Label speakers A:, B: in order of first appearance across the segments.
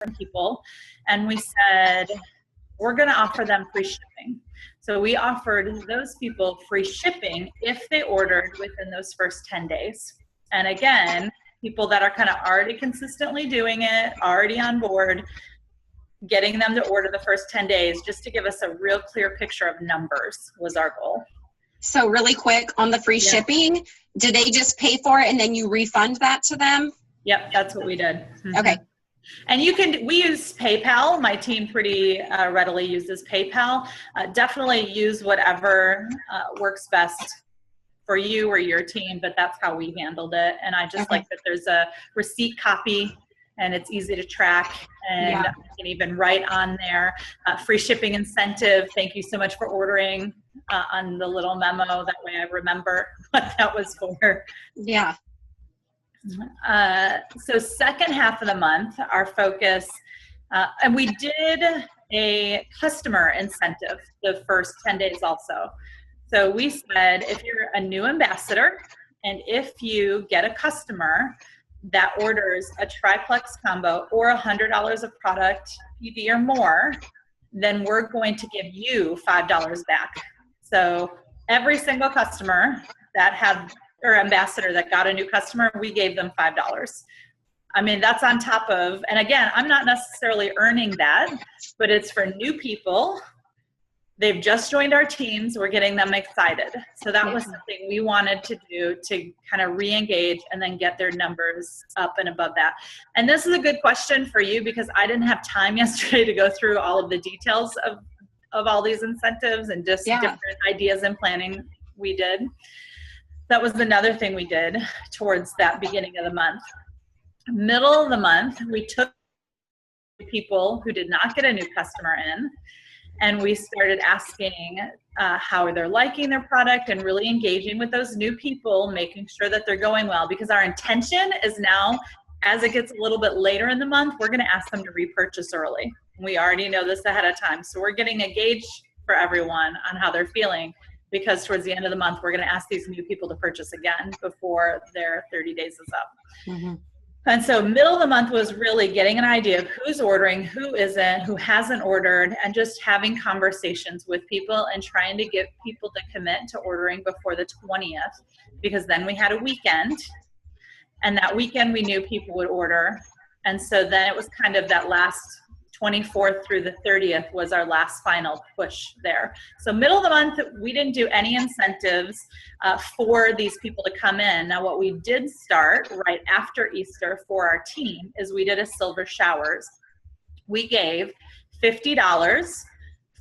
A: people, and we said, we're going to offer them free shipping. So we offered those people free shipping if they ordered within those first 10 days. And again, people that are kind of already consistently doing it, already on board, getting them to order the first 10 days just to give us a real clear picture of numbers was our goal.
B: So really quick on the free shipping, do they just pay for it and then you refund that to them?
A: Yep, that's what we did. Mm-hmm.
B: Okay.
A: And we use PayPal. My team pretty readily uses PayPal. Definitely use whatever works best for you or your team, but that's how we handled it. And I just like that there's a receipt copy and it's easy to track, and I can even write on there, free shipping incentive. Thank you so much for ordering on the little memo. That way I remember what that was for.
B: Yeah.
A: So second half of the month, our focus, and we did a customer incentive the first 10 days also. So we said, if you're a new ambassador and if you get a customer that orders a triplex combo or $100 of product, PV or more, then we're going to give you $5 back. So every single customer that had, or ambassador that got a new customer, we gave them $5. I mean, that's on top of, and again, I'm not necessarily earning that, but it's for new people. They've just joined our teams. We're getting them excited. So that was something we wanted to do to kind of re-engage and then get their numbers up and above that. And this is a good question for you because I didn't have time yesterday to go through all of the details of all these incentives and just different ideas and planning we did. That was another thing we did towards that beginning of the month. Middle of the month, we took people who did not get a new customer in, and we started asking how they're liking their product and really engaging with those new people, making sure that they're going well, because our intention is now, as it gets a little bit later in the month, we're going to ask them to repurchase early. We already know this ahead of time. So we're getting a gauge for everyone on how they're feeling, because towards the end of the month, we're going to ask these new people to purchase again before their 30 days is up. Mm-hmm. And so middle of the month was really getting an idea of who's ordering, who isn't, who hasn't ordered, and just having conversations with people and trying to get people to commit to ordering before the 20th, because then we had a weekend, and that weekend we knew people would order. And so then it was kind of that last 24th through the 30th was our last final push there. So middle of the month, we didn't do any incentives for these people to come in. Now what we did start right after Easter for our team is we did a silver showers. We gave $50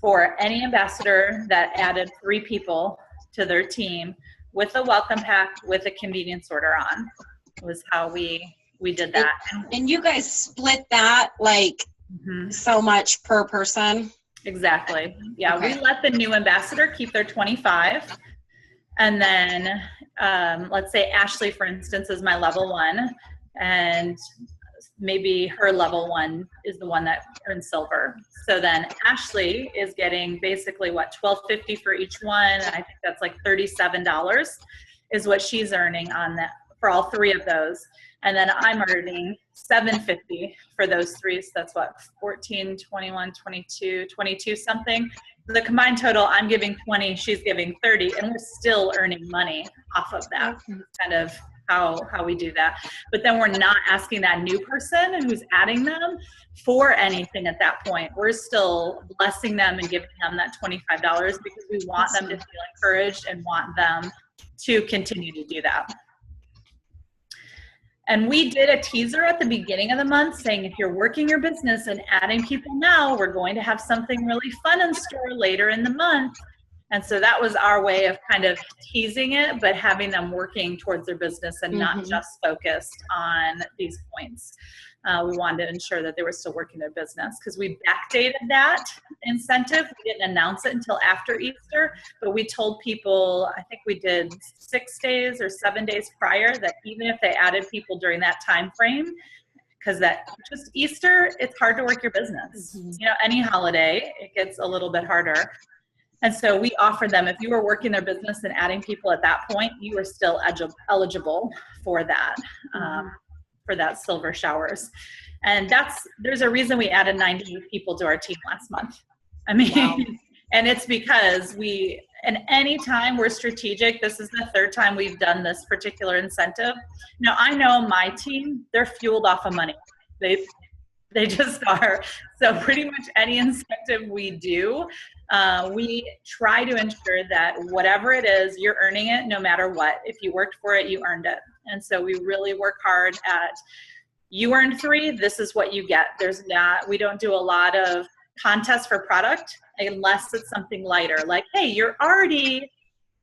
A: for any ambassador that added 3 people to their team with a welcome pack with a convenience order on, was how we did that.
B: And you guys split that like so much per person?
A: Exactly. Yeah, we let the new ambassador keep their 25. And then let's say Ashley, for instance, is my level 1. And maybe her level 1 is the one that earns silver. So then Ashley is getting basically what, $12.50 for each one. I think that's like $37 is what she's earning on that for all 3 of those. And then I'm earning $7.50 for those 3. So that's what, 14, 21, 22 something. The combined total, I'm giving 20, she's giving 30, and we're still earning money off of that. Kind of how we do that. But then we're not asking that new person who's adding them for anything at that point. We're still blessing them and giving them that $25 because we want them to feel encouraged and want them to continue to do that. And we did a teaser at the beginning of the month saying, if you're working your business and adding people now, we're going to have something really fun in store later in the month. And so that was our way of kind of teasing it, but having them working towards their business and not just focused on these points. We wanted to ensure that they were still working their business because we backdated that incentive. We didn't announce it until after Easter, but we told people, I think we did 6 days or 7 days prior, that even if they added people during that time frame, because that just Easter, it's hard to work your business. You know, any holiday, it gets a little bit harder. And so we offered them, if you were working their business and adding people at that point, you were still eligible for that silver showers. And there's a reason we added 90 people to our team last month. I mean, wow. And it's because and anytime we're strategic, this is the third time we've done this particular incentive. Now, I know my team, they're fueled off of money. They just are. So pretty much any incentive we do, we try to ensure that whatever it is, you're earning it no matter what. If you worked for it, you earned it. And so we really work hard at, you earned 3, this is what you get. We don't do a lot of contests for product unless it's something lighter. Like, hey, you're already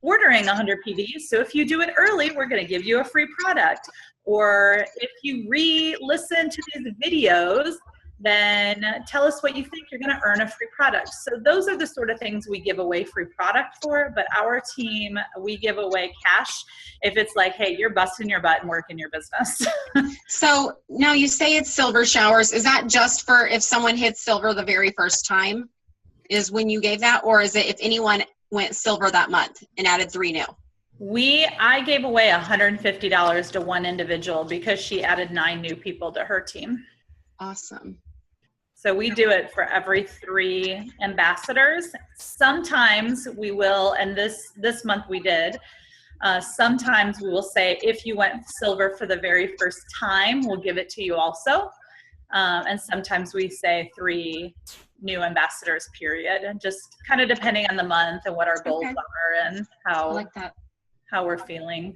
A: ordering 100 PVs, so if you do it early, we're gonna give you a free product. Or if you re-listen to these videos, then tell us what you think, you're gonna earn a free product. So those are the sort of things we give away free product for, but our team, we give away cash if it's like, hey, you're busting your butt and working your business.
B: So now you say it's silver showers. Is that just for if someone hits silver the very first time is when you gave that? Or is it if anyone went silver that month and added 3 new?
A: I gave away $150 to one individual because she added 9 new people to her team.
B: Awesome.
A: So we do it for every 3 ambassadors. Sometimes we will, and this month we did, sometimes we will say, if you went silver for the very first time, we'll give it to you also. And sometimes we say 3 new ambassadors, period, and just kind of depending on the month and what our goals are and how we're feeling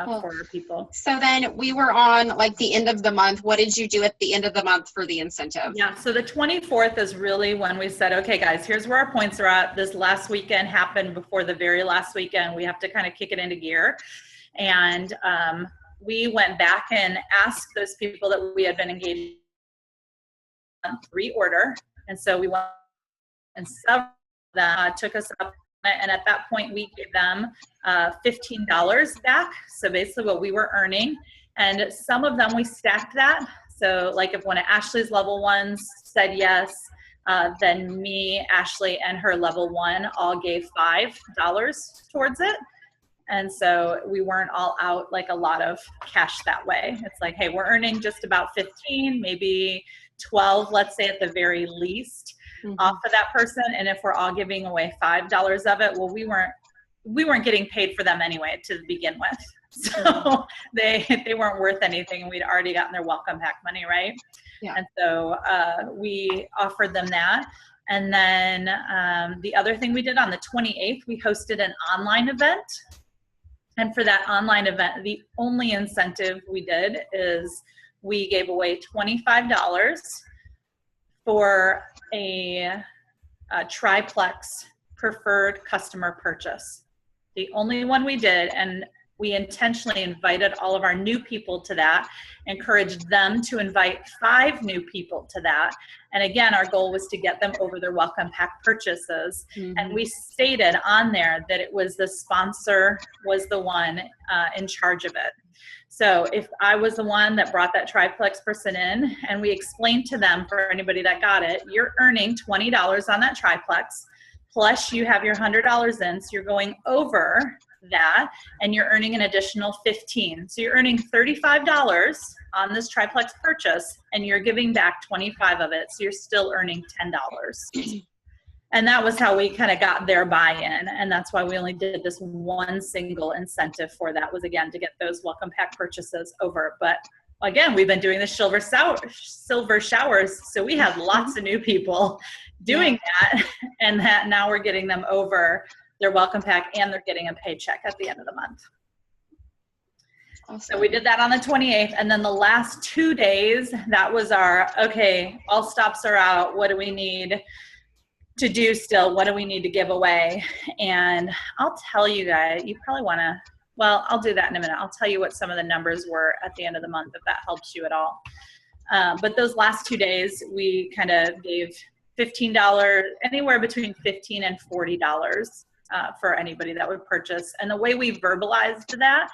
A: for our people.
B: So then we were on like the end of the month. What did you do at the end of the month for the incentive?
A: Yeah, so the 24th is really when we said, okay, guys, here's where our points are at. This last weekend happened before the very last weekend. We have to kind of kick it into gear. And we went back and asked those people that we had been engaged on reorder. And so we went and several of them took us up. And at that point, we gave them $15 back. So basically what we were earning. And some of them, we stacked that. So like if one of Ashley's level ones said yes, then me, Ashley, and her level 1 all gave $5 towards it. And so we weren't all out like a lot of cash that way. It's like, hey, we're earning just about 15, maybe 12, let's say at the very least. Off of that person, and if we're all giving away $5 of it, well, we weren't getting paid for them anyway to begin with, so they weren't worth anything, and we'd already gotten their welcome pack money, right? Yeah. And so we offered them that, and then the other thing we did on the 28th, we hosted an online event, and for that online event, the only incentive we did is we gave away $25 for a triplex preferred customer purchase. The only one we did, and we intentionally invited all of our new people to that, encouraged them to invite 5 new people to that. And again, our goal was to get them over their welcome pack purchases. And we stated on there that it was the sponsor was the one in charge of it. So if I was the one that brought that triplex person in, and we explained to them, for anybody that got it, you're earning $20 on that triplex, plus you have your $100 in, so you're going over that, and you're earning an additional $15. So you're earning $35 on this triplex purchase, and you're giving back 25 of it, so you're still earning $10. And that was how we kind of got their buy-in. And that's why we only did this one single incentive for that, was again, to get those welcome pack purchases over. But again, we've been doing the silver showers. So we had lots of new people doing that. And that now we're getting them over their welcome pack, and they're getting a paycheck at the end of the month. Awesome. So we did that on the 28th. And then the last 2 days, that was our, okay, all stops are out. What do we need to do still? What do we need to give away? And I'll tell you guys, you probably want to, well, I'll do that in a minute. I'll tell you what some of the numbers were at the end of the month, if that helps you at all. But those last 2 days, we kind of gave $15, anywhere between $15 and $40 for anybody that would purchase. And the way we verbalized that,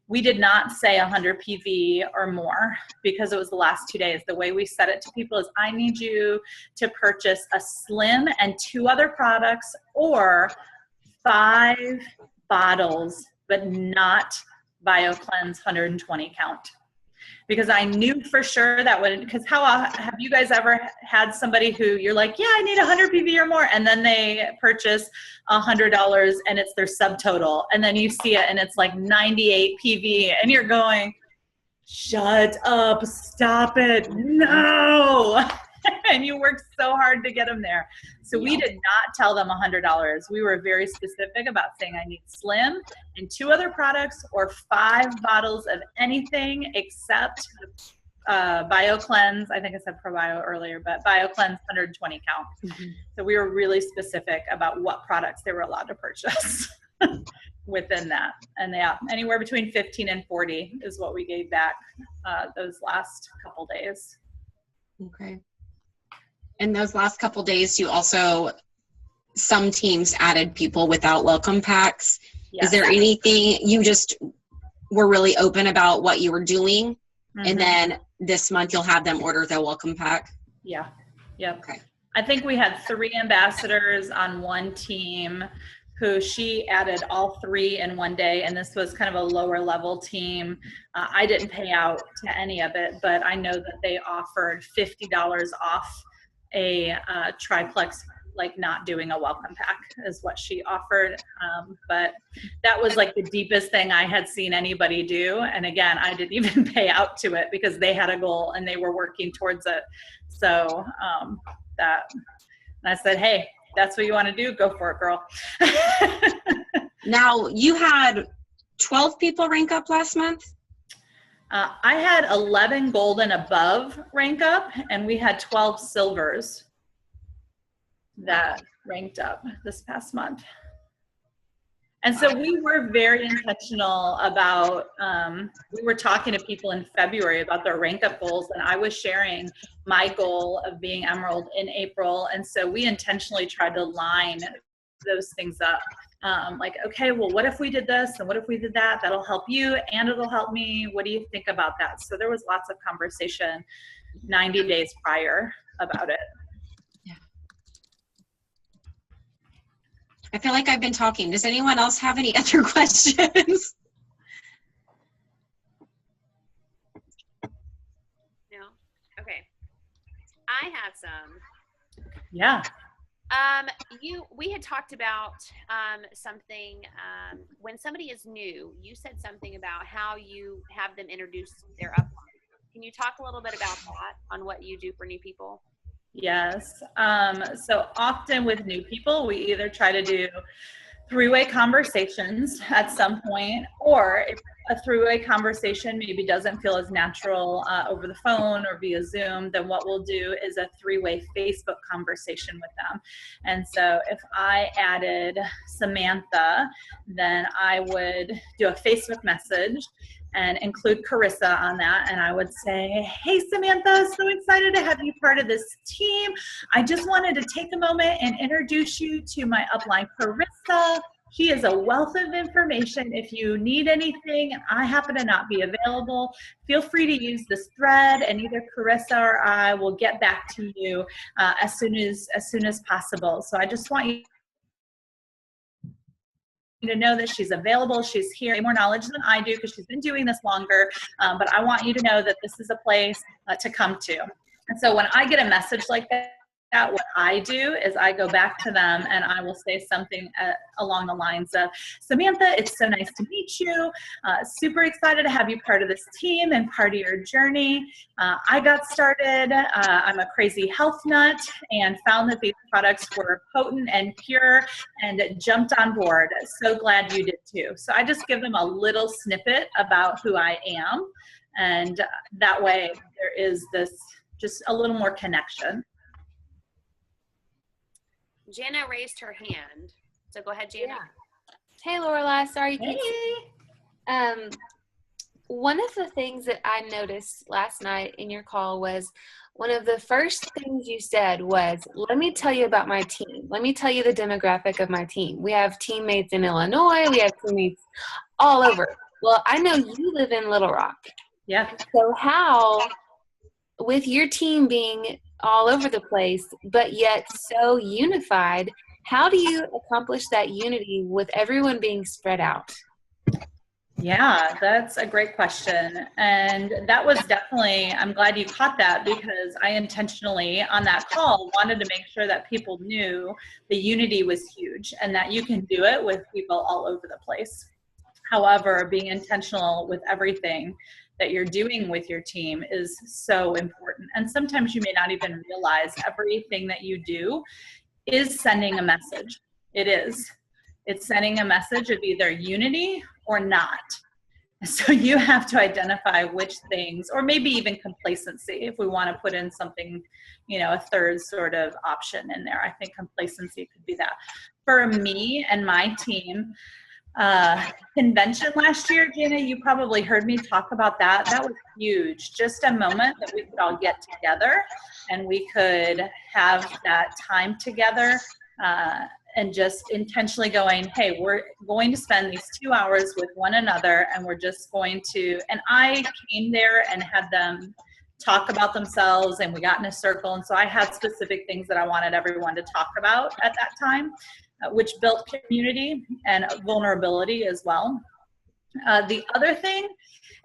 A: we did not say 100 PV or more, because it was the last 2 days. The way we said it to people is, I need you to purchase a Slim and 2 other products, or 5 bottles, but not BioCleanse 120 count. because I knew for sure that would, because have you guys ever had somebody who you're like, yeah, I need 100 PV or more, and then they purchase $100 and it's their subtotal, and then you see it and it's like 98 PV and you're going, shut up, stop it, no. And you worked so hard to get them there. So we did not tell them $100. We were very specific about saying I need Slim and 2 other products or 5 bottles of anything except BioCleanse. I think I said ProBio earlier, but BioCleanse 120 count. Mm-hmm. So we were really specific about what products they were allowed to purchase within that. And yeah, anywhere between 15 and 40 is what we gave back those last couple days.
B: Okay. And those last couple days, you also, some teams added people without welcome packs. Yes. Is there anything, you just were really open about what you were doing? Mm-hmm. And then this month you'll have them order their welcome pack?
A: Yeah. Yep.
B: Okay.
A: I think we had 3 ambassadors on one team who she added all 3 in one day. And this was kind of a lower level team. I didn't pay out to any of it, but I know that they offered $50 off a triplex, like not doing a welcome pack is what she offered. But that was like the deepest thing I had seen anybody do. And again, I didn't even pay out to it because they had a goal and they were working towards it. So and I said, hey, that's what you want to do, go for it, girl.
B: Now, you had 12 people rank up last month?
A: I had 11 gold and above rank up, and we had 12 silvers that ranked up this past month. And so we were very intentional about, we were talking to people in February about their rank up goals, and I was sharing my goal of being Emerald in April. And so we intentionally tried to line those things up. Like, okay, well, what if we did this and what if we did that? That'll help you and it'll help me. What do you think about that? So there was lots of conversation 90 days prior about it.
B: Yeah. I feel like I've been talking. Does anyone else have any other questions?
C: No? Okay. I have some.
A: Yeah.
C: We had talked about something when somebody is new. You said something about how you have them introduce their upline. Can you talk a little bit about that on what you do for new people?
A: Yes. So often with new people, we either try to do 3-way conversations at some point, or if a 3-way conversation maybe doesn't feel as natural over the phone or via Zoom, then what we'll do is a 3-way Facebook conversation with them. And so if I added Samantha, then I would do a Facebook message and include Carissa on that. And I would say, hey, Samantha, so excited to have you part of this team. I just wanted to take a moment and introduce you to my upline, Carissa. He is a wealth of information. If you need anything and I happen to not be available, feel free to use this thread, and either Carissa or I will get back to you as soon as possible. So I just want you to know that she's available. She's here, more knowledge than I do because she's been doing this longer. But I want you to know that this is a place to come to. And so when I get a message like that, what I do is I go back to them and I will say something along the lines of, Samantha, it's so nice to meet you. Super excited to have you part of this team and part of your journey. I got started. I'm a crazy health nut and found that these products were potent and pure and jumped on board. So glad you did too. So I just give them a little snippet about who I am. And that way there is this just a little more connection.
C: Jana raised her hand. So go ahead, Jana.
D: Yeah. Hey, Lorelli. Sorry.
A: Hey.
D: One of the things that I noticed last night in your call was one of the first things you said was, let me tell you about my team. Let me tell you the demographic of my team. We have teammates in Illinois. We have teammates all over. Well, I know you live in Little Rock.
A: Yeah.
D: So how, with your team being all over the place, but yet so unified, how do you accomplish that unity with everyone being spread out?
A: Yeah, that's a great question. And that was definitely, I'm glad you caught that, because I intentionally on that call wanted to make sure that people knew the unity was huge and that you can do it with people all over the place. However, being intentional with everything that you're doing with your team is so important. And sometimes you may not even realize everything that you do is sending a message. It is. It's sending a message of either unity or not. So you have to identify which things, or maybe even complacency, if we want to put in something, a third sort of option in there. I think complacency could be that. For me and my team, convention last year, Jana, you probably heard me talk about that. That was huge. Just a moment that we could all get together and we could have that time together, and just intentionally going, hey, we're going to spend these 2 hours with one another, and we're just going to, and I came there and had them talk about themselves, and we got in a circle. And so I had specific things that I wanted everyone to talk about at that time, which built community and vulnerability as well. The other thing,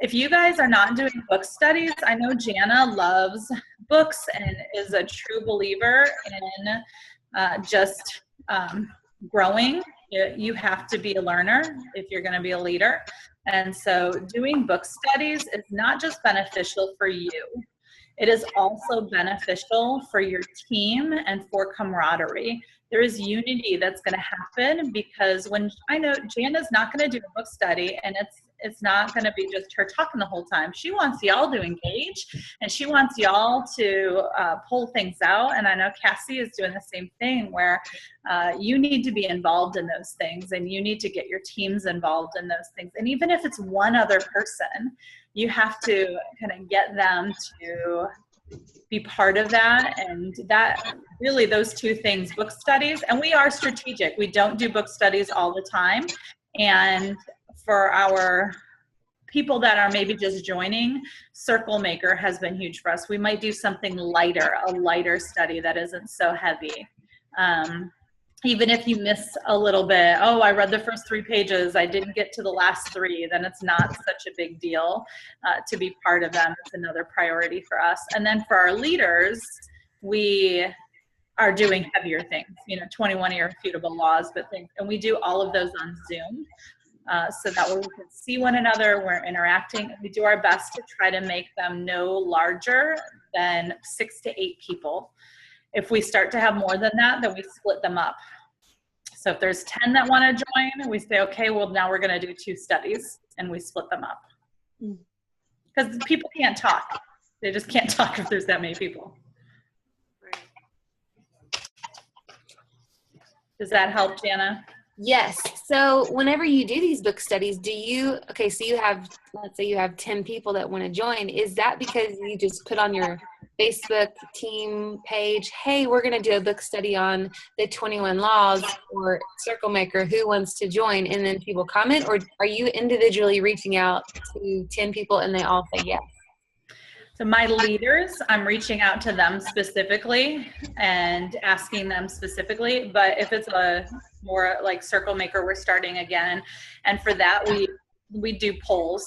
A: if you guys are not doing book studies, I know Jana loves books and is a true believer in just growing. You have to be a learner if you're going to be a leader. And so doing book studies is not just beneficial for you, it is also beneficial for your team and for camaraderie. There is unity that's going to happen, because when I know Jana's not going to do a book study, and it's not going to be just her talking the whole time. She wants y'all to engage, and she wants y'all to pull things out. And I know Cassie is doing the same thing, where you need to be involved in those things, and you need to get your teams involved in those things. And even if it's one other person, you have to kind of get them to be part of that. And that really, those two things, book studies, and we are strategic. We don't do book studies all the time. And for our people that are maybe just joining, Circle Maker has been huge for us. We might do something lighter, a lighter study that isn't so heavy. Even if you miss a little bit, oh, I read the first 3 pages, I didn't get to the last 3, then it's not such a big deal to be part of them. It's another priority for us. And then for our leaders, we are doing heavier things, 21 irrefutable laws, but things, and we do all of those on Zoom. So that way we can see one another, we're interacting, and we do our best to try to make them no larger than 6 to 8 people. If we start to have more than that, then we split them up. So if there's 10 that want to join, we say, okay, well, now we're going to do 2 studies, and we split them up. Because people can't talk. They just can't talk if there's that many people. Does that help, Jana?
D: Yes. So whenever you do these book studies, so you have, let's say you have 10 people that want to join. Is that because you just put on your Facebook team page, hey, we're going to do a book study on the 21 laws, or Circle Maker, who wants to join? And then people comment, or are you individually reaching out to 10 people and they all say yes?
A: So my leaders, I'm reaching out to them specifically and asking them specifically. But if it's a more like Circle Maker, we're starting again. And for that, we do polls.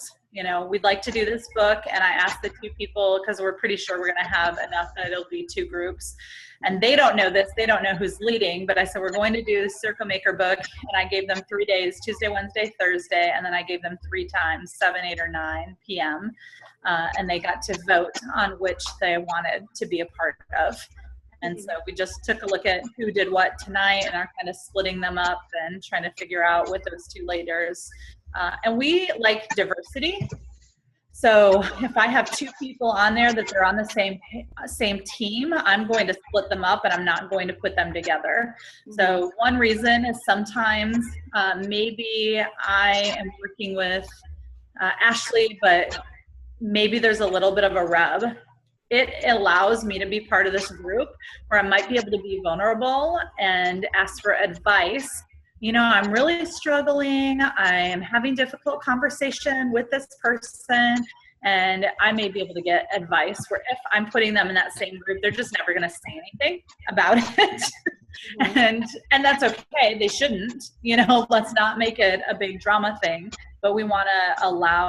A: We'd like to do this book. And I asked the 2 people, because we're pretty sure we're going to have enough that it'll be 2 groups. And they don't know this. They don't know who's leading. But I said, we're going to do the Circle Maker book. And I gave them 3 days, Tuesday, Wednesday, Thursday. And then I gave them 3 times, 7, 8, or 9 p.m. And they got to vote on which they wanted to be a part of. And so we just took a look at who did what tonight and are kind of splitting them up and trying to figure out with those 2 leaders. And we like diversity. So if I have 2 people on there that they're on the same team, I'm going to split them up and I'm not going to put them together. So one reason is sometimes maybe I am working with Ashley, but maybe there's a little bit of a rub. It allows me to be part of this group where I might be able to be vulnerable and ask for advice. I'm really struggling. I am having difficult conversation with this person, and I may be able to get advice, where if I'm putting them in that same group, they're just never going to say anything about it. And that's okay. They shouldn't, let's not make it a big drama thing. but we want to allow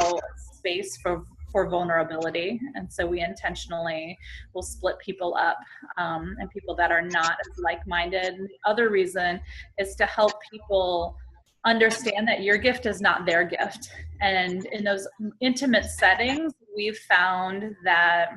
A: space for vulnerability. And so we intentionally will split people up, and people that are not as like-minded. And the other reason is to help people understand that your gift is not their gift. And in those intimate settings, we've found that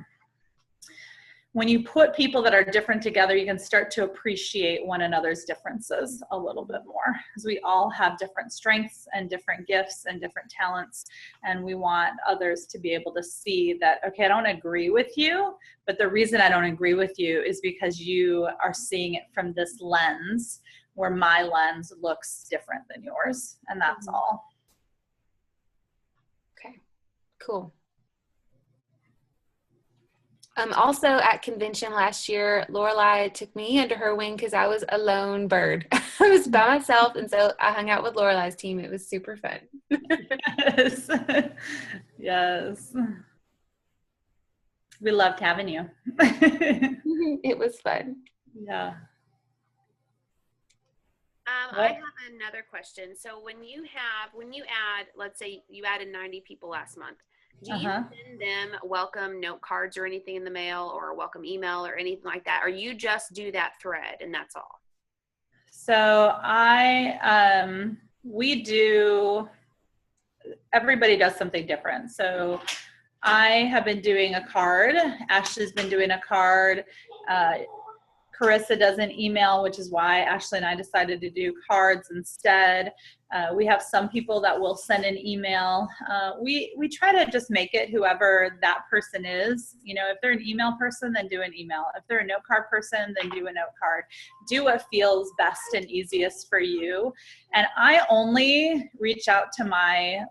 A: when you put people that are different together, you can start to appreciate one another's differences a little bit more, because we all have different strengths and different gifts and different talents. And we want others to be able to see that, okay, I don't agree with you, but the reason I don't agree with you is because you are seeing it from this lens where my lens looks different than yours. And that's all.
D: Okay, cool. Also at convention last year, Lorelli took me under her wing because I was a lone bird. I was by myself, and so I hung out with Lorelai's team. It was super fun.
A: Yes. Yes. We loved having you.
D: It was fun.
A: Yeah.
C: I have another question. So when you add, let's say you added 90 people last month, do you send them welcome note cards or anything in the mail, or a welcome email or anything like that? Or you just do that thread and that's all?
A: So everybody does something different. So I have been doing a card. Ashley's been doing a card. Carissa does an email, which is why Ashley and I decided to do cards instead. We have some people that will send an email. We try to just make it whoever that person is. You know, if they're an email person, then do an email. If they're a note card person, then do a note card. Do what feels best and easiest for you. And I only reach out to my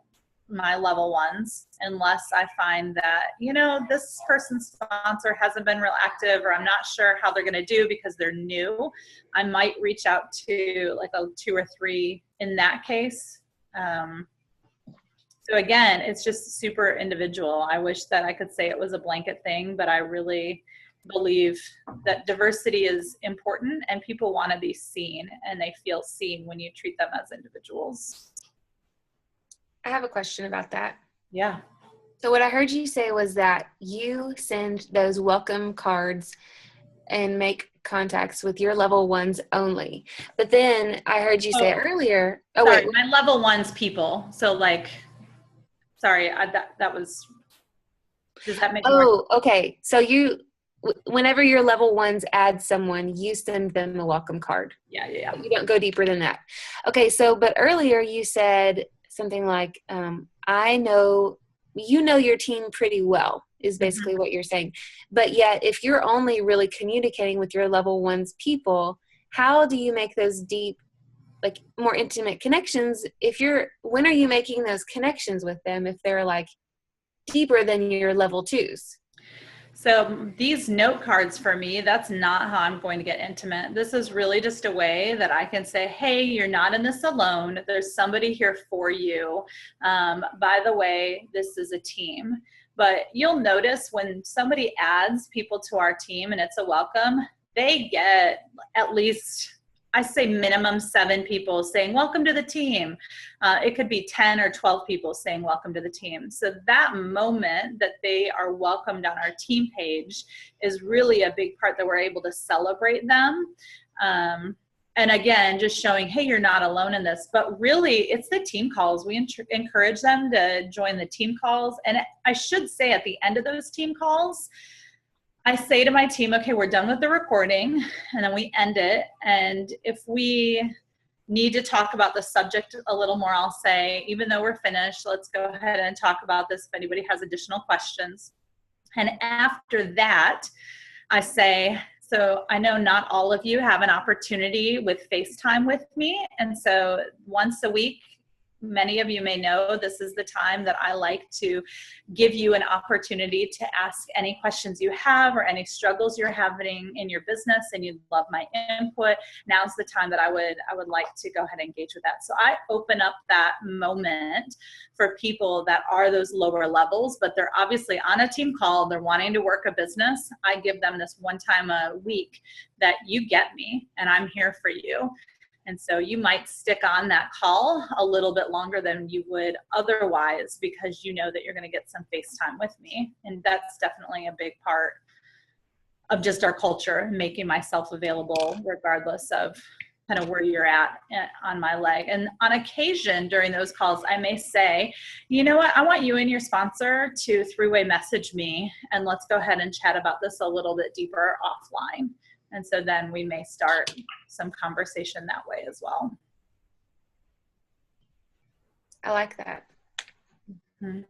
A: level ones unless I find that, you know, this person's sponsor hasn't been real active, or I'm not sure how they're going to do because they're new. I might reach out to like a 2 or 3 in that case. So again, it's just super individual. I wish that I could say it was a blanket thing, but I really believe that diversity is important, and people want to be seen, and they feel seen when you treat them as individuals.
D: I have a question about that.
A: Yeah.
D: So what I heard you say was that you send those welcome cards and make contacts with your level ones only. But then I heard you say earlier. Oh,
A: sorry,
D: wait.
A: My level ones people. So like, sorry, that was, does that make more?
D: Okay. So whenever your level ones add someone, you send them a welcome card.
A: Yeah.
D: You don't go deeper than that. Okay. So, but earlier you said something like, you know your team pretty well is basically what you're saying. But yet, if you're only really communicating with your level ones people, how do you make those deep, like more intimate connections? When are you making those connections with them if they're like deeper than your level 2s?
A: So these note cards for me, that's not how I'm going to get intimate. This is really just a way that I can say, hey, you're not in this alone. There's somebody here for you. By the way, this is a team. But you'll notice when somebody adds people to our team and it's a welcome, they get at least, I say minimum 7 people saying, welcome to the team. It could be 10 or 12 people saying welcome to the team. So that moment that they are welcomed on our team page is really a big part that we're able to celebrate them. And again, just showing, hey, you're not alone in this. But really, it's the team calls. We encourage them to join the team calls. And I should say at the end of those team calls, I say to my team, okay, we're done with the recording, and then we end it. And if we need to talk about the subject a little more, I'll say, even though we're finished, let's go ahead and talk about this if anybody has additional questions. And after that, I say, so I know not all of you have an opportunity with FaceTime with me. And so once a week, many of you may know this is the time that I like to give you an opportunity to ask any questions you have or any struggles you're having in your business and you'd love my input. Now's the time that I would like to go ahead and engage with that. So I open up that moment for people that are those lower levels, but they're obviously on a team call, they're wanting to work a business. I give them this one time a week that you get me and I'm here for you. And so you might stick on that call a little bit longer than you would otherwise because you know that you're going to get some FaceTime with me. And that's definitely a big part of just our culture, making myself available regardless of kind of where you're at on my leg. And on occasion during those calls, I may say, you know what, I want you and your sponsor to three-way message me, and let's go ahead and chat about this a little bit deeper offline. And so then we may start some conversation that way as well.
D: I like that.
A: Mm-hmm.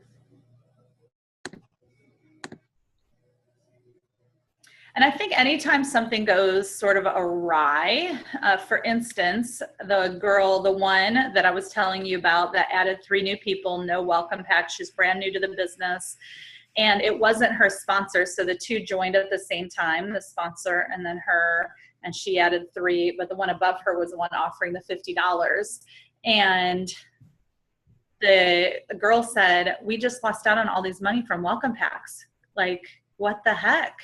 A: And I think anytime something goes sort of awry, for instance, the one that I was telling you about that added 3 new people, no welcome pack, she's brand new to the business, and it wasn't her sponsor. So the 2 joined at the same time, the sponsor and then her, and she added 3, but the one above her was the one offering the $50. And the girl said, we just lost out on all these money from welcome packs. Like, what the heck?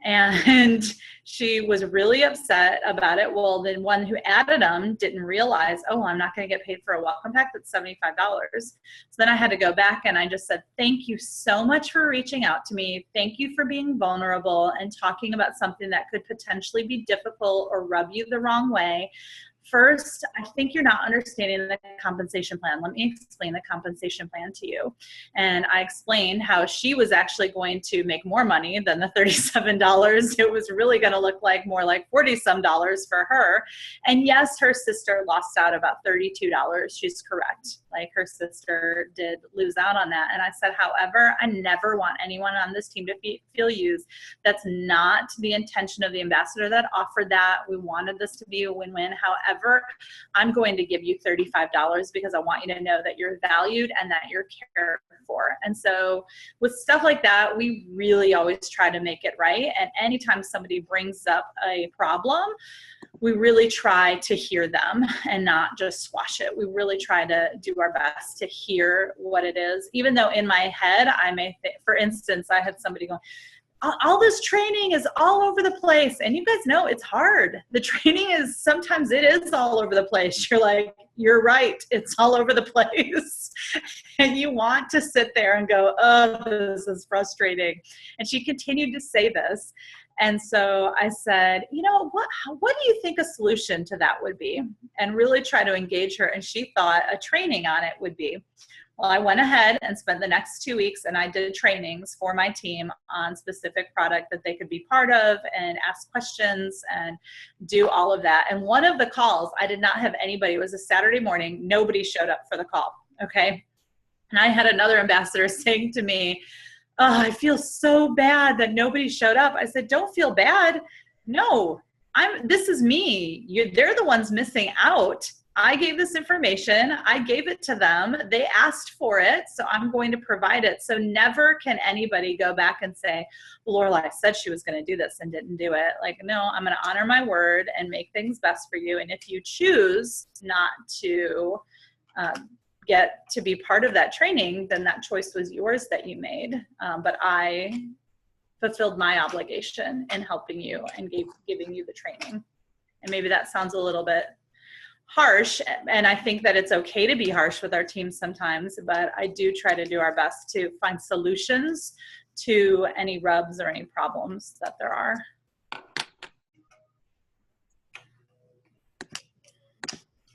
A: And she was really upset about it. Well, the one who added them didn't realize, oh, I'm not going to get paid for a welcome pack that's $75. So then I had to go back and I just said, thank you so much for reaching out to me. Thank you for being vulnerable and talking about something that could potentially be difficult or rub you the wrong way. First, I think you're not understanding the compensation plan. Let me explain the compensation plan to you. And I explained how she was actually going to make more money than the $37. It was really going to look like more like $40-some for her. And yes, her sister lost out about $32. She's correct. Like, her sister did lose out on that. And I said, however, I never want anyone on this team to feel used. That's not the intention of the ambassador that offered that. We wanted this to be a win-win. However, I'm going to give you $35 because I want you to know that you're valued and that you're cared for. And so with stuff like that, we really always try to make it right. And anytime somebody brings up a problem, we really try to hear them and not just squash it. We really try to do our best to hear what it is, even though in my head, I may think, for instance, I had somebody going, all this training is all over the place. And you guys know it's hard. The training is, sometimes it is all over the place. You're like, you're right. It's all over the place. And you want to sit there and go, oh, this is frustrating. And she continued to say this. And so I said, you know, what do you think a solution to that would be? And really try to engage her. And she thought a training on it would be. Well, I went ahead and spent the next 2 weeks and I did trainings for my team on specific product that they could be part of and ask questions and do all of that. And one of the calls, I did not have anybody. It was a Saturday morning. Nobody showed up for the call. Okay. And I had another ambassador saying to me, oh, I feel so bad that nobody showed up. I said, don't feel bad. No, this is me. They're the ones missing out. I gave this information. I gave it to them. They asked for it, so I'm going to provide it. So never can anybody go back and say, well, Lorelli said she was going to do this and didn't do it. Like, no, I'm going to honor my word and make things best for you. And if you choose not to get to be part of that training, then that choice was yours that you made. But I fulfilled my obligation in helping you and giving you the training. And maybe that sounds a little bit harsh, and I think that it's okay to be harsh with our team sometimes, but I do try to do our best to find solutions to any rubs or any problems that there are.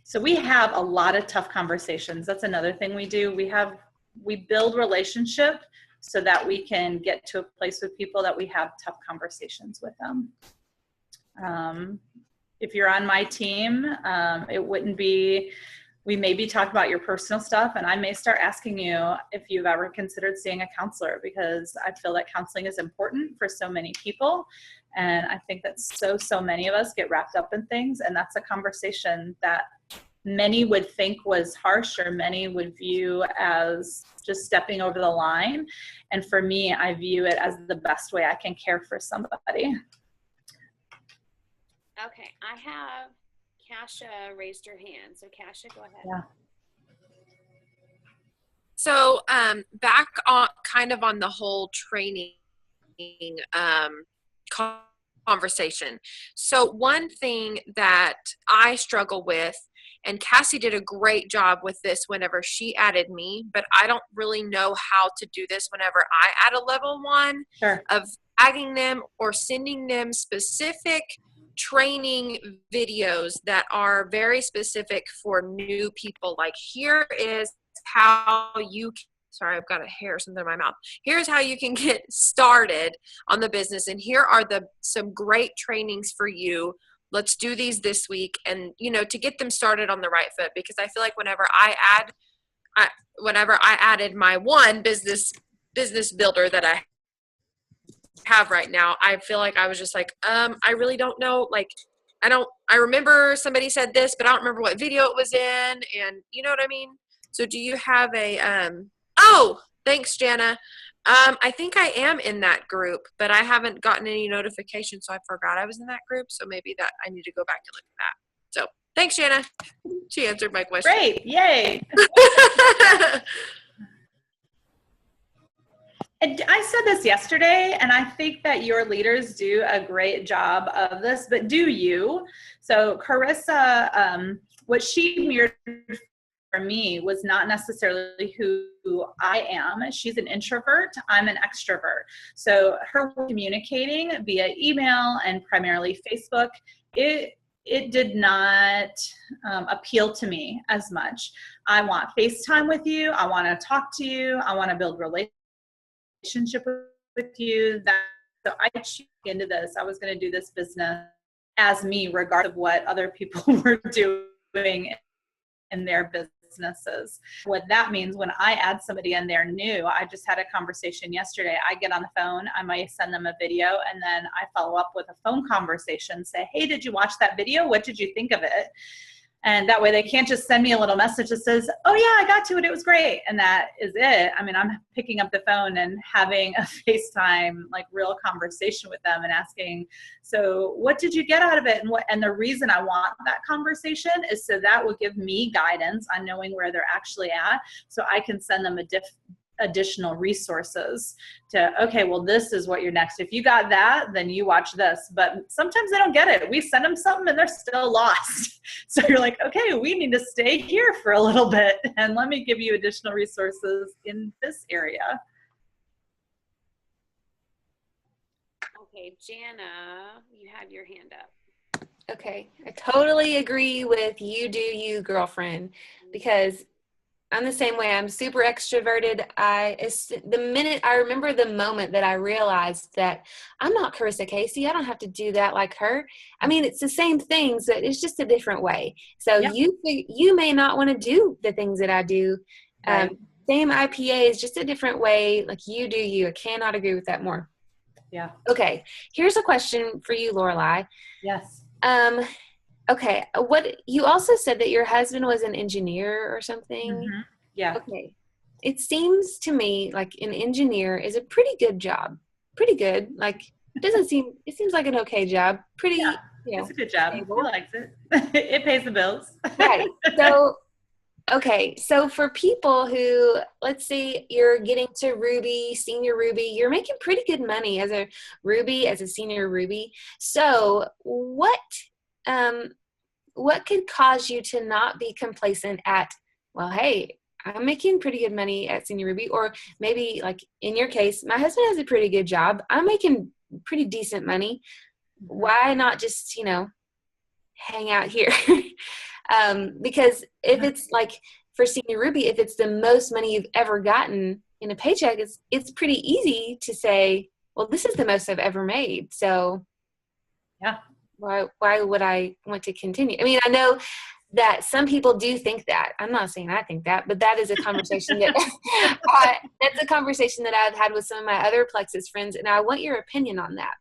A: So we have a lot of tough conversations. That's another thing we do. We build relationship so that we can get to a place with people that we have tough conversations with them. If you're on my team, it wouldn't be, we maybe talk about your personal stuff, and I may start asking you if you've ever considered seeing a counselor, because I feel that counseling is important for so many people. And I think that so many of us get wrapped up in things, and that's a conversation that many would think was harsh, or many would view as just stepping over the line. And for me, I view it as the best way I can care for somebody.
C: Okay, I have Kasha raised her hand. So Kasha, go ahead.
A: Yeah.
E: So back on kind of on the whole training conversation. So one thing that I struggle with, and Cassie did a great job with this whenever she added me, but I don't really know how to do this whenever I add a level 1 of tagging them or sending them specific training videos that are very specific for new people. Like, here is how you can, sorry, I've got a hair something in my mouth. Here's how you can get started on the business. And here are some great trainings for you. Let's do these this week. And, to get them started on the right foot, because I feel like whenever I added my one business builder that I have right now, I feel like I was just like, I really don't know. Like, I remember somebody said this, but I don't remember what video it was in. And you know what I mean? So do you have oh, thanks, Jana. I think I am in that group, but I haven't gotten any notifications, so I forgot I was in that group. So maybe that I need to go back and look at that. So thanks, Jana. She answered my question.
A: Great. Yay. And I said this yesterday, and I think that your leaders do a great job of this, but do you? So Carissa, what she mirrored for me was not necessarily who I am. She's an introvert. I'm an extrovert. So her communicating via email and primarily Facebook, it did not appeal to me as much. I want FaceTime with you. I want to talk to you. I want to build relationship with you. So I tuned into this. I was going to do this business as me, regardless of what other people were doing in their businesses. What that means when I add somebody in there new, I just had a conversation yesterday. I get on the phone, I might send them a video, and then I follow up with a phone conversation, say, hey, did you watch that video? What did you think of it? And that way they can't just send me a little message that says, oh yeah, I got to it, it was great, and that is it. I mean, I'm picking up the phone and having a FaceTime, like real conversation with them and asking, so what did you get out of it? And the reason I want that conversation is so that will give me guidance on knowing where they're actually at, so I can send them additional resources to, okay, well, this is what you're next. If you got that, then you watch this. But sometimes they don't get it. We send them something and they're still lost. So you're like, okay, we need to stay here for a little bit and let me give you additional resources in this area.
C: Okay, Jana, you have your hand up.
D: Okay, I totally agree with you do you, girlfriend, because I'm the same way. I'm super extroverted. I remember the moment that I realized that I'm not Carissa Casey. I don't have to do that like her. I mean, it's the same things, but it's just a different way. So
A: Yep.
D: you may not want to do the things that I do.
A: Right.
D: Same IPA is just a different way. Like you do you. I cannot agree with that more.
A: Yeah.
D: Okay. Here's a question for you, Lorelei.
A: Yes.
D: Okay. What you also said that your husband was an engineer or something.
A: Mm-hmm. Yeah.
D: Okay. It seems to me like an engineer is a pretty good job. Pretty good. Like it seems like an okay job. Pretty,
A: Yeah,
D: you know,
A: it's a good job.
D: stable.
A: He likes it. It pays the bills.
D: Right. So, okay. So for people who, let's say you're getting to Ruby, senior Ruby, you're making pretty good money as a Ruby, as a senior Ruby. So what could cause you to not be complacent at, well, hey, I'm making pretty good money at senior Ruby, or maybe like in your case, my husband has a pretty good job. I'm making pretty decent money. Why not just, hang out here? Because if it's like for senior Ruby, if it's the most money you've ever gotten in a paycheck, it's pretty easy to say, well, this is the most I've ever made. So
A: yeah.
D: Why would I want to continue? I mean, I know that some people do think that. I'm not saying I think that, but that is a conversation that that's a conversation that I've had with some of my other Plexus friends, and I want your opinion on that.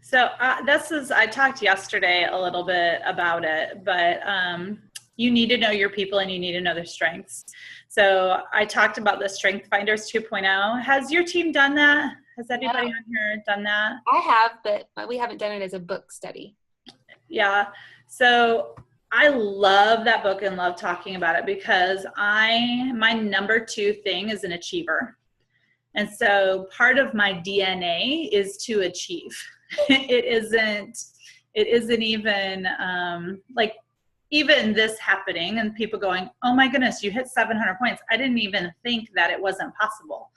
A: So I talked yesterday a little bit about it, but you need to know your people and you need to know their strengths. So I talked about the Strength Finders 2.0. Has your team done that? Has anybody on here done that?
D: I have, but we haven't done it as a book study.
A: Yeah. So I love that book and love talking about it because my number 2 thing is an achiever. And so part of my DNA is to achieve. it isn't even like even this happening and people going, oh my goodness, you hit 700 points. I didn't even think that it wasn't possible.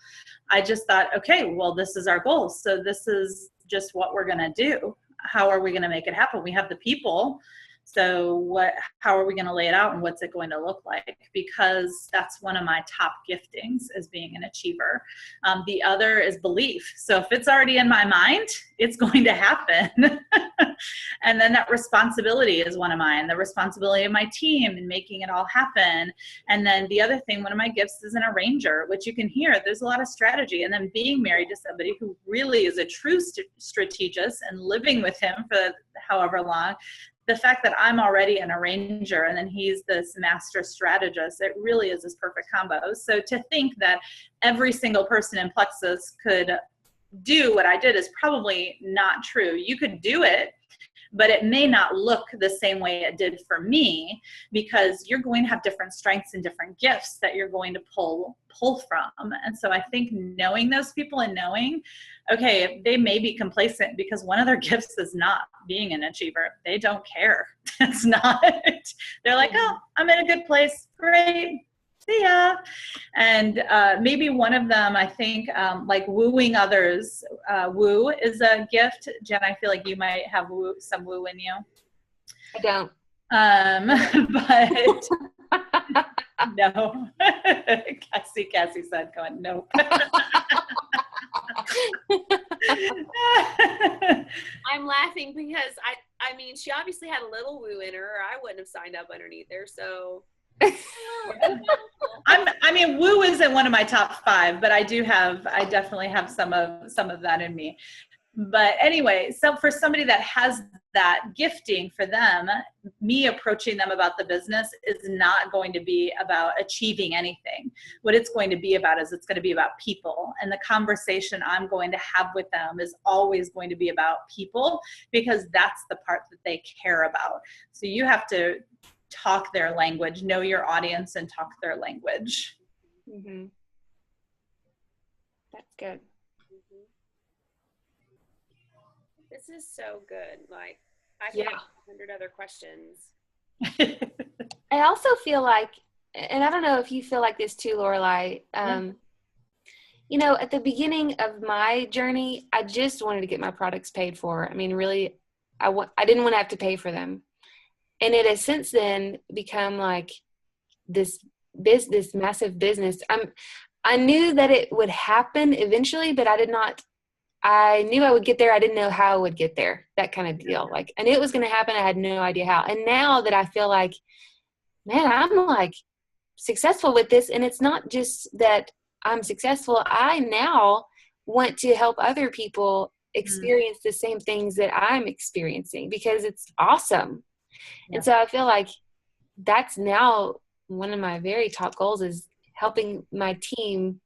A: I just thought, okay, well, this is our goal. So this is just what we're going to do. How are we going to make it happen? We have the people. So how are we going to lay it out and what's it going to look like? Because that's one of my top giftings, is being an achiever. The other is belief. So if it's already in my mind, it's going to happen. And then that responsibility is one of mine, the responsibility of my team and making it all happen. And then the other thing, one of my gifts is an arranger, which you can hear, there's a lot of strategy. And then being married to somebody who really is a true strategist and living with him for however long, the fact that I'm already an arranger and then he's this master strategist, it really is this perfect combo. So to think that every single person in Plexus could do what I did is probably not true. You could do it, but it may not look the same way it did for me, because you're going to have different strengths and different gifts that you're going to pull from. And so I think knowing those people and knowing, okay, they may be complacent because one of their gifts is not being an achiever. They don't care. It's not. They're like, oh, I'm in a good place. Great. See ya. And maybe one of them, I think, like wooing others. Woo is a gift. Jen, I feel like you might have some woo in you.
D: I don't.
A: But no. Cassie said, going, nope.
C: I'm laughing because I mean, she obviously had a little woo in her, or I wouldn't have signed up underneath her. So
A: I mean, woo isn't one of my top 5, but I definitely have some of that in me. But anyway, so for somebody that has that gifting, for them, me approaching them about the business is not going to be about achieving anything. What it's going to be about is it's going to be about people. And the conversation I'm going to have with them is always going to be about people, because that's the part that they care about. So you have to talk their language, know your audience, and talk their language.
D: Mm-hmm. That's good.
C: This is so good. Like, I could have 100 other questions.
D: I also feel like, and I don't know if you feel like this too, Lorelli, you know, at the beginning of my journey, I just wanted to get my products paid for. I mean, really, I didn't want to have to pay for them. And it has since then become like this massive business. I knew that it would happen eventually, but I knew I would get there. I didn't know how I would get there, that kind of deal. Like, I knew it was going to happen. I had no idea how. And now that I feel like, man, I'm like successful with this. And it's not just that I'm successful. I now want to help other people experience the same things that I'm experiencing, because it's awesome. Yeah. And so I feel like that's now one of my very top goals, is helping my team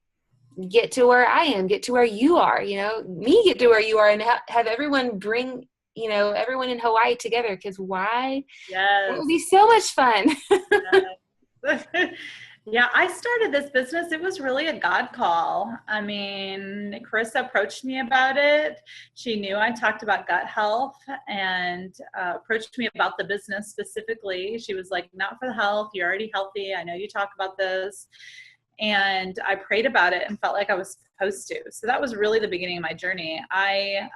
D: get to where I am, get to where you are, you know, me get to where you are, and have everyone bring, you know, everyone in Hawaii together. Because why?
A: Yes.
D: It would be so much fun.
A: Yes. Yeah, I started this business. It was really a God call. I mean, Carissa approached me about it. She knew I talked about gut health and approached me about the business specifically. She was like, not for the health. You're already healthy. I know you talk about this. And I prayed about it and felt like I was supposed to. So that was really the beginning of my journey. I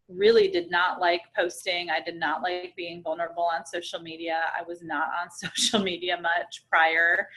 A: really did not like posting. I did not like being vulnerable on social media. I was not on social media much prior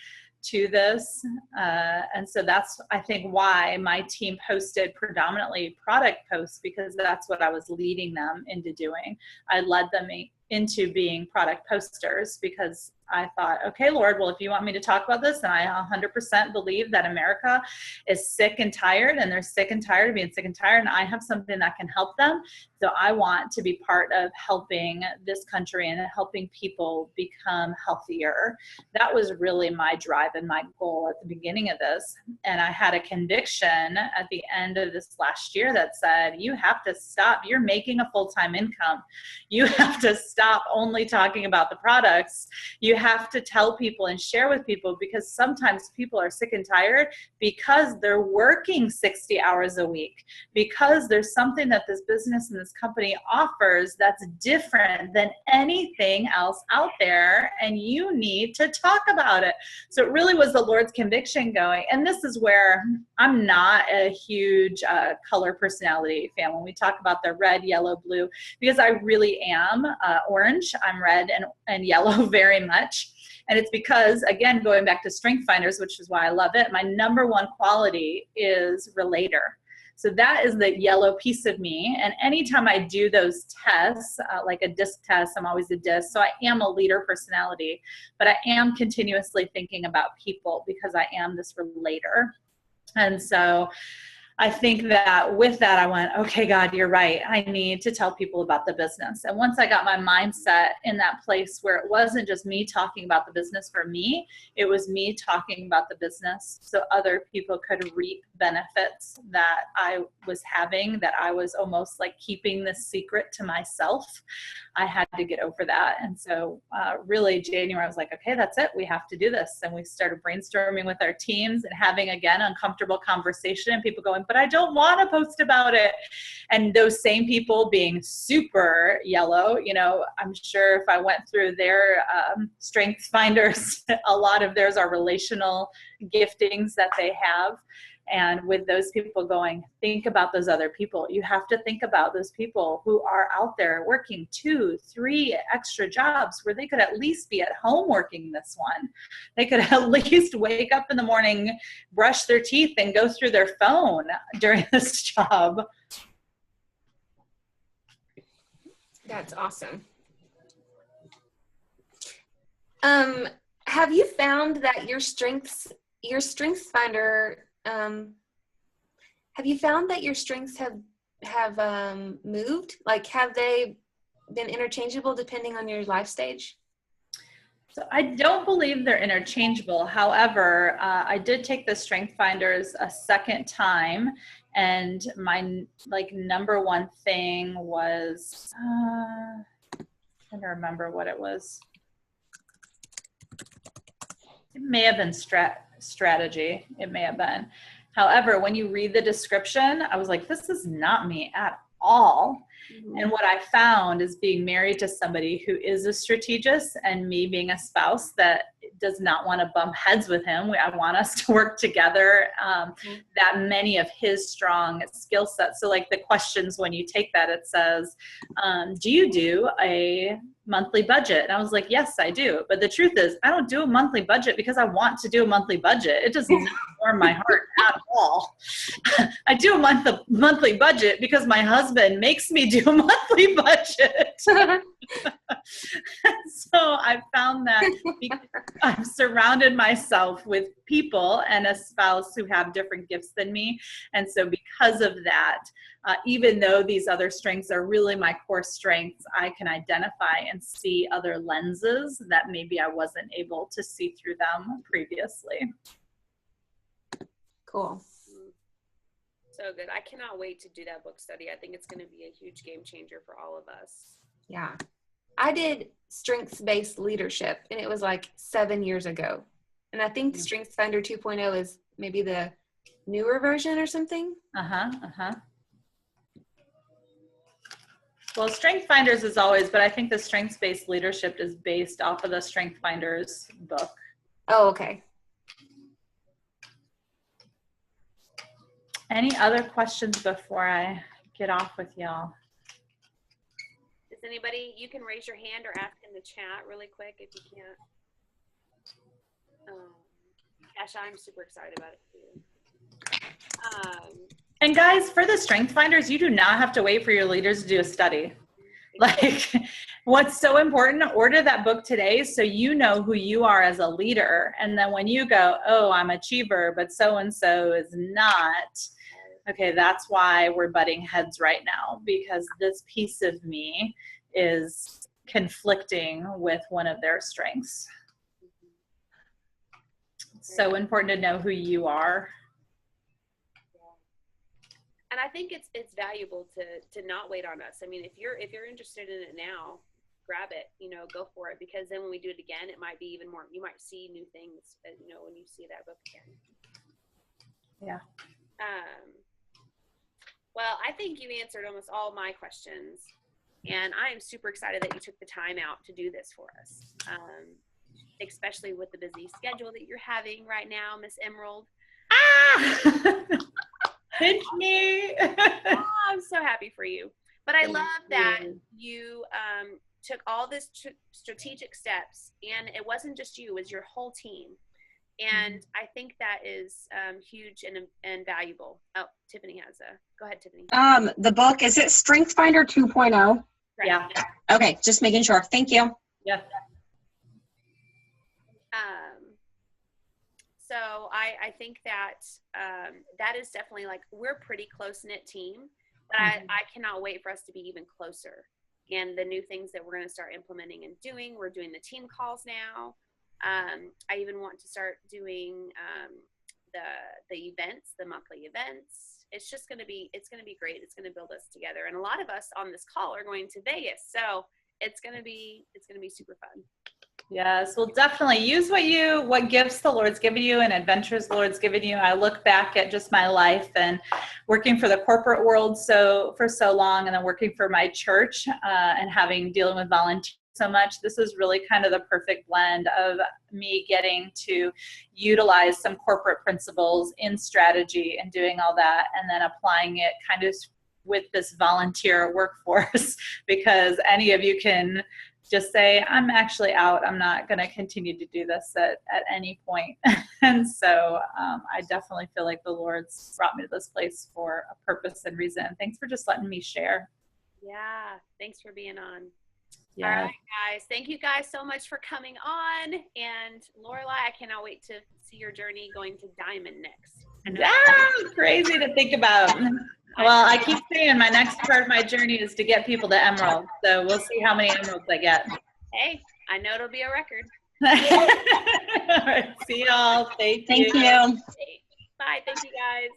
A: to this. And so that's, I think, why my team posted predominantly product posts, because that's what I was leading them into doing. I led them into being product posters, because I thought, okay, Lord, well, if you want me to talk about this, then I 100% believe that America is sick and tired, and they're sick and tired of being sick and tired, and I have something that can help them. So I want to be part of helping this country and helping people become healthier. That was really my drive and my goal at the beginning of this. And I had a conviction at the end of this last year that said, you have to stop. You're making a full-time income. You have to stop stop only talking about the products. You have to tell people and share with people, because sometimes people are sick and tired because they're working 60 hours a week, because there's something that this business and this company offers that's different than anything else out there, and you need to talk about it. So it really was the Lord's conviction going. And this is where I'm not a huge color personality fan when we talk about the red, yellow, blue, because I really am orange. I'm red and yellow very much. And it's because, again, going back to Strength Finders, which is why I love it, my number one quality is relator. So that is the yellow piece of me. And anytime I do those tests, like a DISC test, I'm always a DISC. So I am a leader personality, but I am continuously thinking about people because I am this relator. And so I think that with that, I went, okay, God, you're right. I need to tell people about the business. And once I got my mindset in that place where it wasn't just me talking about the business for me, it was me talking about the business so other people could reap benefits that I was having, that I was almost like keeping this secret to myself. I had to get over that. And so really January, I was like, okay, that's it. We have to do this. And we started brainstorming with our teams and having, again, uncomfortable conversation, and people going, but I don't want to post about it. And those same people being super yellow, you know, I'm sure if I went through their Strengths Finders, a lot of theirs are relational giftings that they have. And with those people going, think about those other people. You have to think about those people who are out there working 2, 3 extra jobs where they could at least be at home working this one. They could at least wake up in the morning, brush their teeth, and go through their phone during this job.
D: That's awesome. Have you found that your strengths finder, have you found that your strengths have moved? Like, have they been interchangeable depending on your life stage?
A: So I don't believe they're interchangeable. However, I did take the Strength Finders a second time, and my number one thing was, I'm trying to remember what it was. It may have been strategy. It may have been. However, when you read the description, I was like, this is not me at all. Mm-hmm. And what I found is being married to somebody who is a strategist, and me being a spouse that does not want to bump heads with him. I want us to work together, that many of his strong skill sets. So like the questions, when you take that, it says, do you do a monthly budget? And I was like, yes, I do. But the truth is, I don't do a monthly budget because I want to do a monthly budget. It does not warm my heart at all. I do a monthly budget because my husband makes me do a monthly budget. So I found that I've surrounded myself with people and a spouse who have different gifts than me. And so because of that, even though these other strengths are really my core strengths, I can identify and see other lenses that maybe I wasn't able to see through them previously.
D: Cool.
C: So good. I cannot wait to do that book study. I think it's going to be a huge game changer for all of us.
D: Yeah. I did strengths-based leadership, and it was like 7 years ago. And I think Strengths Finder 2.0 is maybe the newer version or something.
A: Well, Strength Finders is always, but I think the strengths-based leadership is based off of the Strength Finders book.
D: Oh, okay.
A: Any other questions before I get off with y'all?
C: Does anybody, you can raise your hand or ask in the chat really quick if you can't. Gosh, I'm super excited about it too.
A: And guys, for the Strength Finders, you do not have to wait for your leaders to do a study. Like, what's so important, order that book today so you know who you are as a leader. And then when you go, oh, I'm achiever, but so-and-so is not, okay, that's why we're butting heads right now, because this piece of me is conflicting with one of their strengths. It's so important to know who you are.
C: And I think it's valuable to not wait on us. I mean, if you're interested in it now, grab it, go for it, because then when we do it again, it might be even more, you might see new things, when you see that book again.
A: Yeah.
C: Well, I think you answered almost all my questions, and I am super excited that you took the time out to do this for us, especially with the busy schedule that you're having right now, Miss Emerald.
A: Pinch me.
C: Oh, I'm so happy for you. But I love that you took all this strategic steps, and it wasn't just you, it was your whole team. And I think that is huge and valuable. Oh, Tiffany has go ahead, Tiffany.
B: The book, is it Strength Finder 2.0?
A: Yeah.
B: Okay, just making sure. Thank you.
A: Yeah.
C: So I think that that is definitely, like, we're a pretty close-knit team, but I cannot wait for us to be even closer. And the new things that we're going to start implementing and doing, we're doing the team calls now. I even want to start doing the events, the monthly events. It's going to be great. It's going to build us together. And a lot of us on this call are going to Vegas. So it's going to be super fun.
A: Yes, well, definitely use what gifts the Lord's given you and adventures the Lord's given you. I look back at just my life and working for the corporate world for so long, and then working for my church and dealing with volunteers so much. This is really kind of the perfect blend of me getting to utilize some corporate principles in strategy and doing all that, and then applying it kind of with this volunteer workforce, because any of you can just say, I'm actually out. I'm not going to continue to do this at any point. And so I definitely feel like the Lord's brought me to this place for a purpose and reason. Thanks for just letting me share.
C: Yeah, thanks for being on.
A: Yeah.
C: All right, guys. Thank you guys so much for coming on. And Lorelli, I cannot wait to see your journey going to Diamond next.
A: Yeah, crazy to think about. Well, I keep saying my next part of my journey is to get people to Emerald. So we'll see how many Emeralds I get.
C: Hey, I know it'll be a record.
A: All right, see y'all. Thank you.
B: Thank you.
C: Bye. Thank you, guys.